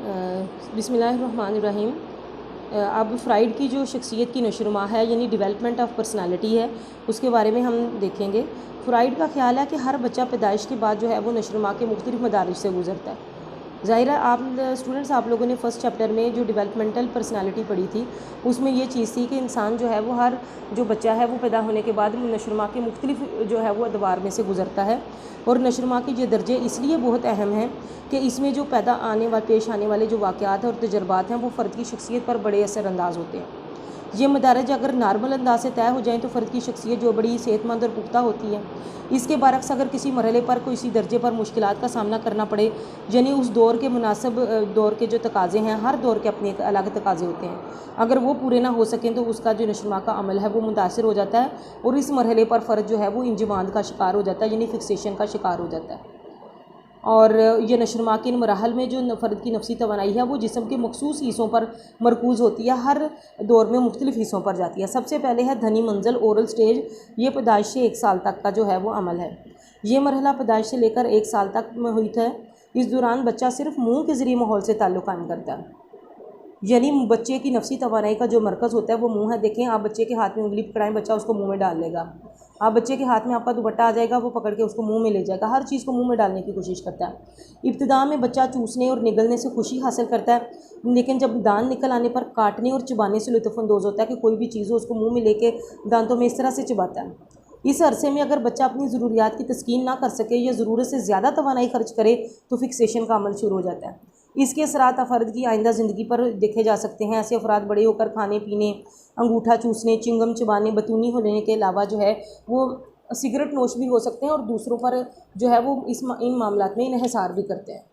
बिस्मिल्लाहिर्रहमानिर्रहीम। अब फ़्राइड की जो शख्सियत की नशोनुमा है यानी डेवलपमेंट ऑफ पर्सनालिटी है, उसके बारे में हम देखेंगे। फ़्राइड का ख़्याल है कि हर बच्चा पैदाइश के बाद जो है वो नशोनुमा के मुख्तलिफ़ मदारिज से गुज़रता है। ज़ाहिर है आप स्टूडेंट्स आप लोगों ने फ़र्स्ट चैप्टर में जो डेवलपमेंटल पर्सनालिटी पढ़ी थी, उसमें ये चीज़ थी कि इंसान जो है वो हर जो बच्चा है वो पैदा होने के बाद नशोनुमा के मुख्तलिफ़ जो है वो अदवार में से गुज़रता है। और नशोनुमा के ये दर्जे इसलिए बहुत अहम हैं कि इसमें जो पेश आने वाले जो वाक़यात और तजुर्बात हैं वो फ़र्द की शख्सियत पर बड़े असरअंदाज होते हैं। ये मदारज अगर नॉर्मल अंदाज से तय हो जाएँ तो फ़र्द की शख्सियत जो बड़ी सेहतमंद और पुख्ता होती है। इसके बरक्स अगर किसी मरहले पर किसी दर्जे पर मुश्किलात का सामना करना पड़े, यानी उस दौर के मुनासिब दौर के जो तकाज़े हैं, हर दौर के अपने अलग तकाज़े होते हैं, अगर वो पूरे ना हो सकें तो उसका जो नशोनुमा का अमल है वो मुतासिर हो जाता है और इस मरहले पर फ़र्द जो है वो इंजमाद का शिकार हो जाता है, यानी फिक्सेशन का शिकार हो जाता है। और ये नशोनुमा के इन मराहल में जो फ़र्द की नफसी तवानाई है वो जिस्म के मखसूस हिस्सों पर मरकूज़ होती है, हर दौर में मुख्तलिफ़ हिस्सों पर जाती है। सबसे पहले है धनी मंजिल ओरल स्टेज, ये पैदाइश से 1 साल तक का जो है वो अमल है। ये मरहला पैदाइश से लेकर 1 साल तक मुहित है। इस दौरान बच्चा सिर्फ मुँह के ज़रिए माहौल से ताल्लुक़ कायम करता है, यानी बच्चे की नफसी तवानाई का जो मरकज़ होता है वो मुँह है। देखें आप बच्चे के हाथ में उंगली पकड़ाएं, बच्चा उसको मुँह में डाल लेगा। आप बच्चे के हाथ में आपका दुपट्टा आ जाएगा, वो पकड़ के उसको मुंह में ले जाएगा, हर चीज़ को मुंह में डालने की कोशिश करता है। इब्तिदा में बच्चा चूसने और निगलने से खुशी हासिल करता है, लेकिन जब दांत निकल आने पर काटने और चबाने से लुत्फ़अंदोज़ होता है कि कोई भी चीज़ हो उसको मुँह में लेके दांतों में इस तरह से चबाता है। इस अरसे में अगर बच्चा अपनी ज़रूरियात की तस्कीन ना कर सके या ज़रूरत से ज़्यादा तवानाई खर्च करे तो फिक्सेशन का अमल शुरू हो जाता है। इसके असरात फ़र्द की आइंदा ज़िंदगी पर देखे जा सकते हैं। ऐसे अफराद बड़े होकर खाने पीने, अंगूठा चूसने, चिंगम चबाने, बतूनी होने के अलावा जो है वो सिगरेट नोश भी हो सकते हैं और दूसरों पर जो है वो इन मामलात में इन्हिसार भी करते हैं।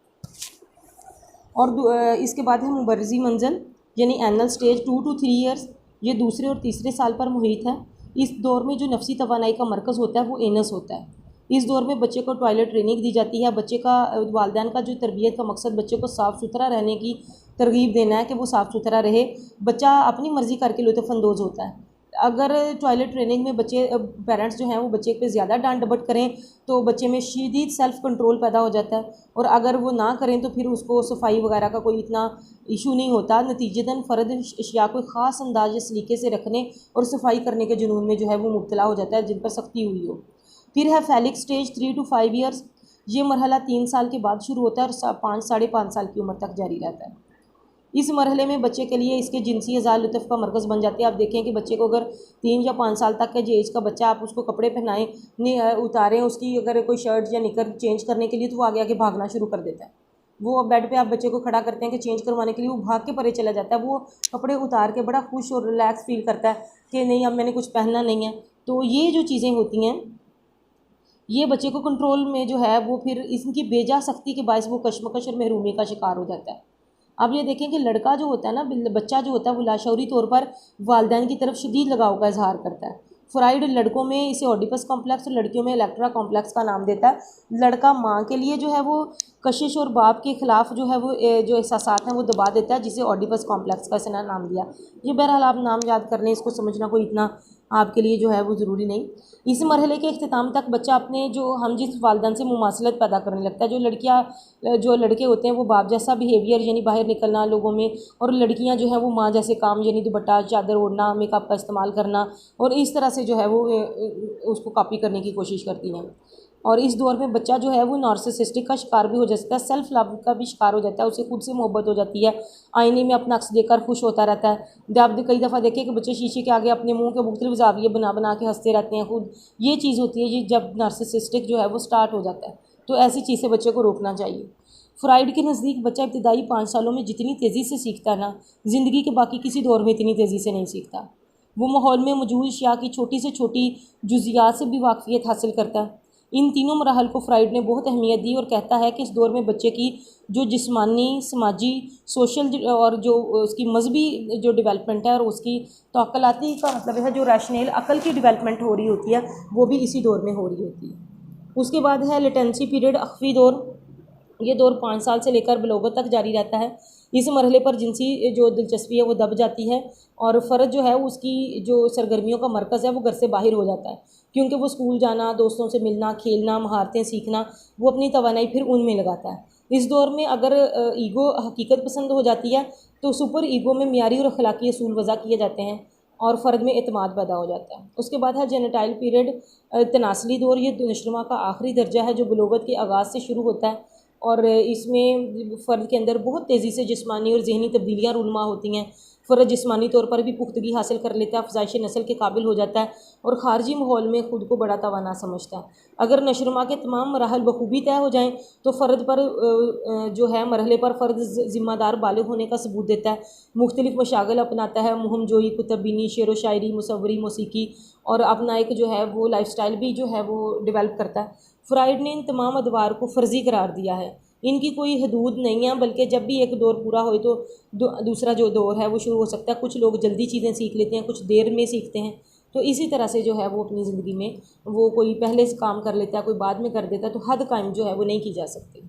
और इसके बाद है मुबर्रज़ी मंजिल यानी एनल स्टेज 2 to 3 ईयर्स, ये दूसरे और तीसरे साल पर मुहित है। इस दौर में जो नफसी तवानाई का मरकज़ होता है वो एनस होता है। इस दौर में बच्चे को टॉयलेट ट्रेनिंग दी जाती है। बच्चे का वालिदैन का जो तरबियत का मकसद बच्चे को साफ़ सुथरा रहने की तरगीब देना है कि वो साफ़ सुथरा रहे। बच्चा अपनी मर्ज़ी करके लुत्फ़अंदोज़ होता है। अगर टॉयलेट ट्रेनिंग में बच्चे पेरेंट्स जो हैं वो बच्चे पे ज़्यादा डांट डपट करें तो बच्चे में शदीद सेल्फ़ कंट्रोल पैदा हो जाता है, और अगर वो ना करें तो फिर उसको सफाई वगैरह का कोई इतना इशू नहीं होता। नतीजतन फ़र्द अशिया को ख़ास अंदाज सलीके से रखने और सफाई करने के जुनून में जो है वो मुब्तला हो जाता है जिन पर सख्ती हुई हो। फिर है फेलिक स्टेज 3 to 5 ईयर्स, ये मरहला 3 साल के बाद शुरू होता है और 5 साढ़े 5 साल की उम्र तक जारी रहता है। इस मरहले में बच्चे के लिए इसके जिनसी अज़ा लुत्फ़ का मरकज़ बन जाती है। आप देखें कि बच्चे को अगर 3 या 5 साल तक के जो एज का बच्चा आप उसको कपड़े पहनाएं, उतारें, उसकी अगर कोई शर्ट या निकर चेंज करने के लिए तो वो आगे आगे भागना शुरू कर देता है। वो बेड पे आप बच्चे को खड़ा करते हैं कि चेंज करवाने के लिए, वो भाग के परे चला जाता है। वो कपड़े उतार के बड़ा खुश और रिलैक्स फील करता है कि नहीं अब मैंने कुछ पहनना नहीं है। तो ये जो चीज़ें होती हैं ये बच्चे को कंट्रोल में जो है वो फिर इनकी बेजा सख्ती के बायस वो कशमकश और महरूमी का शिकार हो जाता है। अब ये देखें कि लड़का जो होता है ना, बच्चा जो होता है वो लाशऊरी तौर पर वालिदैन की तरफ शदीद लगाव का इजहार करता है। फ्राइड लड़कों में इसे ओडिपस कॉम्प्लेक्स और लड़कियों में इलेक्ट्रा कॉम्प्लेक्स का नाम देता है। लड़का माँ के लिए जो है वो कशिश और बाप के ख़िलाफ़ जो है वो जो एहसासात हैं वो दबा देता है, जिसे ओडिपस कॉम्प्लेक्स का इसने नाम दिया। ये बहरहाल आप नाम याद कर लें, इसको समझना कोई इतना आपके लिए जो है वो ज़रूरी नहीं। इस मरहले के अख्तिताम तक बच्चा अपने जो हम जिस वालिदैन से मुमासलत पैदा करने लगता है। जो लड़के होते हैं वो बाप जैसा बिहेवियर यानी बाहर निकलना लोगों में, और लड़कियां जो है वो माँ जैसे काम यानी दुपट्टा चादर ओढ़ना, मेकअप का इस्तेमाल करना, और इस तरह से जो है वो उसको कॉपी करने की कोशिश करती हैं। और इस दौर में बच्चा जो है वो नार्सिसिस्टिक का शिकार भी हो जाता है, सेल्फ लव का भी शिकार हो जाता है, उसे खुद से मोहब्बत हो जाती है, आईने में अपना अक्स देखकर खुश होता रहता है। जब कई दफ़ा देखे कि बच्चे शीशे के आगे अपने मुंह के मुख्तलिफ ज़ाविये बना बना के हंसते रहते हैं खुद। ये चीज़ होती है ये जब नार्सिसिस्टिक जो है वो स्टार्ट हो जाता है, तो ऐसी चीज़ से बच्चे को रोकना चाहिए। फ्राइड के नज़दीक बच्चा इब्तिदाई 5 सालों में जितनी तेज़ी से सीखता है ना, ज़िंदगी के बाकी किसी दौर में इतनी तेज़ी से नहीं सीखता। वो माहौल में मौजूद अशिया की छोटी से छोटी जुज़ियात से भी वाकफियत हासिल करता है। इन तीनों मराहल को फ्राइड ने बहुत अहमियत दी और कहता है कि इस दौर में बच्चे की जो जिस्मानी, समाजी, सोशल और जो उसकी मजहबी जो डेवलपमेंट है और उसकी तौक़लाती का मतलब है जो रैशनल अक़ल की डेवलपमेंट हो रही होती है वो भी इसी दौर में हो रही होती है। उसके बाद है लेटेंसी पीरियड, अख्वी दौर। ये दौर 5 साल से लेकर बलोगत तक जारी रहता है। इस मरहले पर जिनसी जो दिलचस्पी है वो दब जाती है और फ़र्द जो है उसकी जो सरगर्मियों का मरकज़ है वो घर से बाहर हो जाता है, क्योंकि वो स्कूल जाना, दोस्तों से मिलना, खेलना, महारतें सीखना, वो अपनी तवानाई फिर उनमें लगाता है। इस दौर में अगर ईगो हकीकत पसंद हो जाती है तो सुपर ईगो में मियारी और अखलाकी असूल वज़ा किए जाते हैं और फ़र्द में एतमाद पैदा हो जाता है। उसके बाद है जेनेटाइल पीरियड, तनासली दौर। ये नशोनुमा का आखिरी दर्जा है जो बलूगत के आगाज़ से शुरू होता है और इसमें फ़र्द के अंदर बहुत तेज़ी से जिस्मानी और जहनी तब्दीलियाँ रूनुमा होती हैं। फ़र्द जिस्मानी तौर पर भी पुख्तगी हासिल कर लेता है, अफजाइश नस्ल के काबिल हो जाता है और ख़ारजी माहौल में ख़ुद को बड़ा तवाना समझता है। अगर नशोनुमा के तमाम मराहल बखूबी तय हो जाएँ तो फ़र्द पर जो है मरहले पर फ़र्द ज़िम्मेदार बालिग होने का सबूत देता है, मुख्तलिफ़ मशागिल अपनाता है, मुहिम जोई, कुतुबबीनी, शेर व शायरी, मुसव्वरी, मौसीकी और अपना एक जो है वो लाइफ़स्टाइल भी जो है वो डेवलप करता है। फ्राइड ने इन तमाम अदवार को फ़र्ज़ी करार दिया है, इनकी कोई हदूद नहीं है, बल्कि जब भी एक दौर पूरा हो तो दूसरा जो दौर है वो शुरू हो सकता है। कुछ लोग जल्दी चीज़ें सीख लेते हैं, कुछ देर में सीखते हैं। तो इसी तरह से जो है वो अपनी ज़िंदगी में वो कोई पहले से काम कर लेता है, कोई बाद में कर देता है, तो हद कायम जो है वो नहीं की जा सकती।